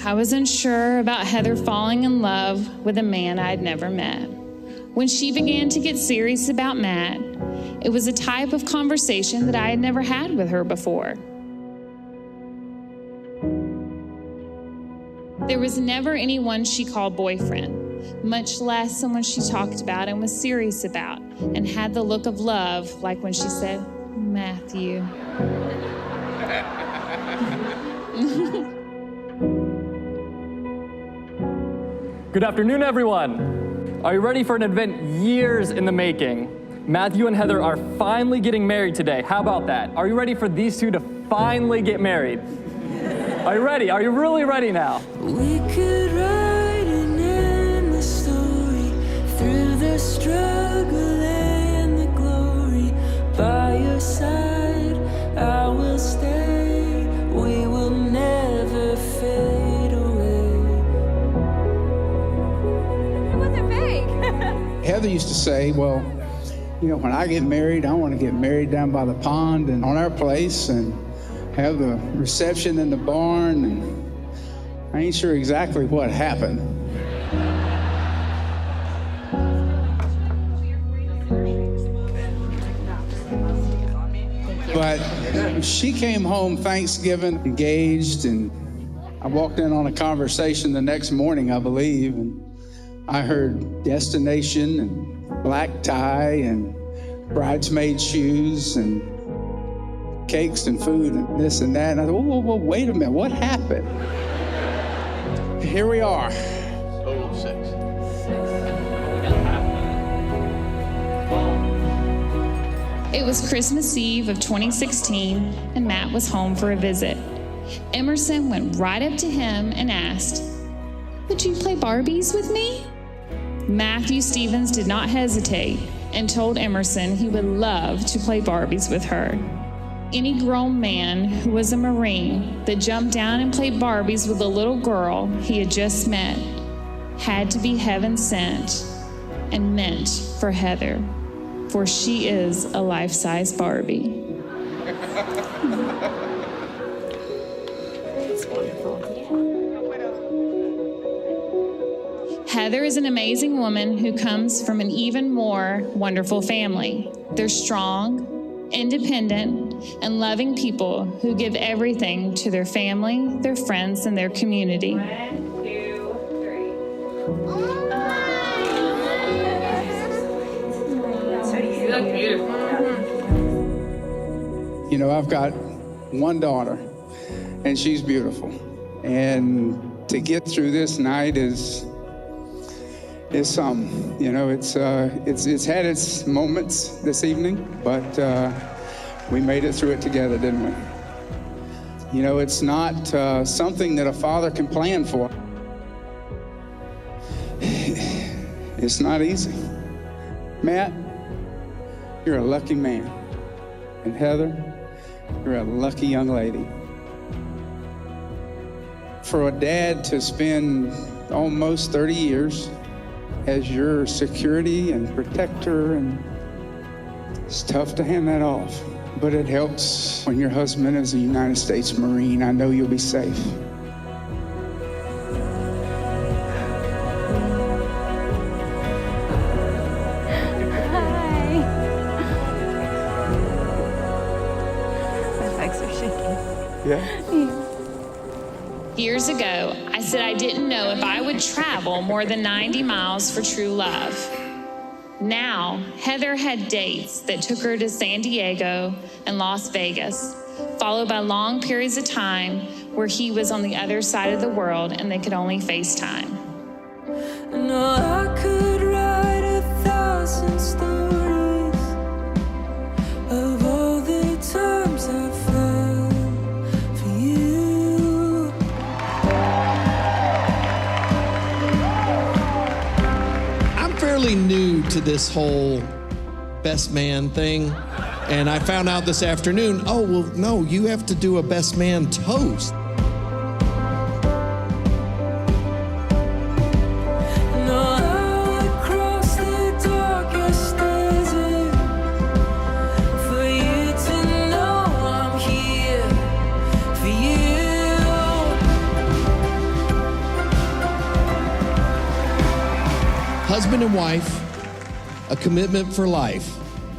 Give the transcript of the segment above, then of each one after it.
I was unsure about Heather falling in love with a man I had never met. When she began to get serious about Matt, it was a type of conversation that I had never had with her before. There was never anyone she called boyfriend, much less someone she talked about and was serious about and had the look of love, like when she said, Matthew. Good afternoon, everyone. Are you ready for an event years in the making? Matthew and Heather are finally getting married today. How about that? Are you ready for these two to finally get married? Are you ready? Are you really ready now? We could write an endless story through the struggle and the glory. By your side, I will stay. We will never fade away. It wasn't vague. Heather used to say, well, you know, when I get married, I want to get married down by the pond and on our place and have the reception in the barn. And I ain't sure exactly what happened. But she came home Thanksgiving engaged, and I walked in on a conversation the next morning, I believe, and I heard destination and black tie and bridesmaid shoes and cakes and food and this and that. And I thought, whoa, wait a minute, what happened? Here we are. Total 6. It was Christmas Eve of 2016, and Matt was home for a visit. Emerson went right up to him and asked, "Would you play Barbies with me?" Matthew Stevens did not hesitate and told Emerson he would love to play Barbies with her. Any grown man who was a Marine that jumped down and played Barbies with a little girl he had just met had to be heaven sent and meant for Heather, for she is a life-size Barbie. Heather is an amazing woman who comes from an even more wonderful family. They're strong, independent, and loving people who give everything to their family, their friends, and their community. 1, 2, 3. You look beautiful. You know, I've got one daughter, and she's beautiful. And to get through this night is something. You know, it's had its moments this evening, but we made it through it together, didn't we? You know, it's not something that a father can plan for. It's not easy. Matt, you're a lucky man. And Heather, you're a lucky young lady. For a dad to spend almost 30 years as your security and protector, and it's tough to hand that off. But it helps when your husband is a United States Marine. I know you'll be safe. Hi. My legs are shaking. Yeah? Years ago, I said I didn't know if I would travel more than 90 miles for true love. Now, Heather had dates that took her to San Diego and Las Vegas, followed by long periods of time where he was on the other side of the world and they could only FaceTime. No, I could write 1,000 stories of all the times I fell for you. I'm fairly new to this whole best man thing, and I found out this afternoon, oh, well, no, you have to do a best man toast. Husband and wife, a commitment for life.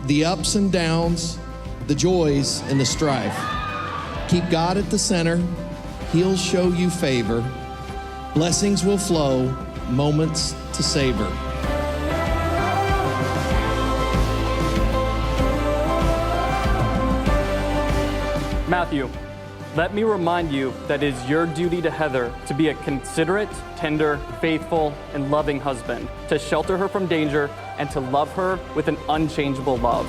The ups and downs, the joys and the strife. Keep God at the center. He'll show you favor. Blessings will flow, moments to savor. Matthew, let me remind you that it is your duty to Heather to be a considerate, tender, faithful, and loving husband, to shelter her from danger, and to love her with an unchangeable love.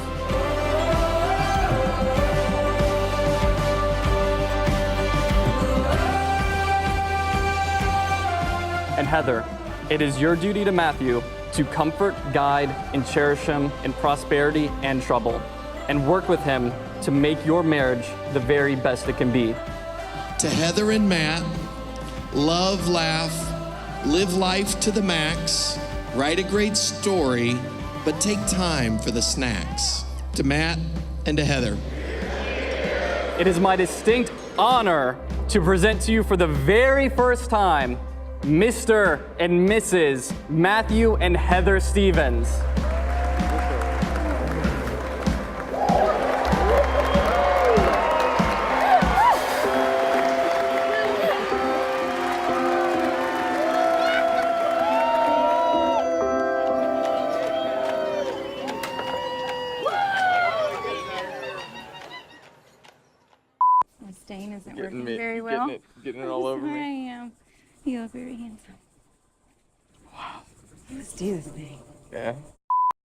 And Heather, it is your duty to Matthew to comfort, guide, and cherish him in prosperity and trouble, and work with him to make your marriage the very best it can be. To Heather and Matt, love, laugh, live life to the max, write a great story, but take time for the snacks. To Matt and to Heather. It is my distinct honor to present to you for the very first time, Mr. and Mrs. Matthew and Heather Stevens. My stain isn't working very well. Getting it all over I me. am. You look very handsome. Wow. Let's do this thing. Yeah.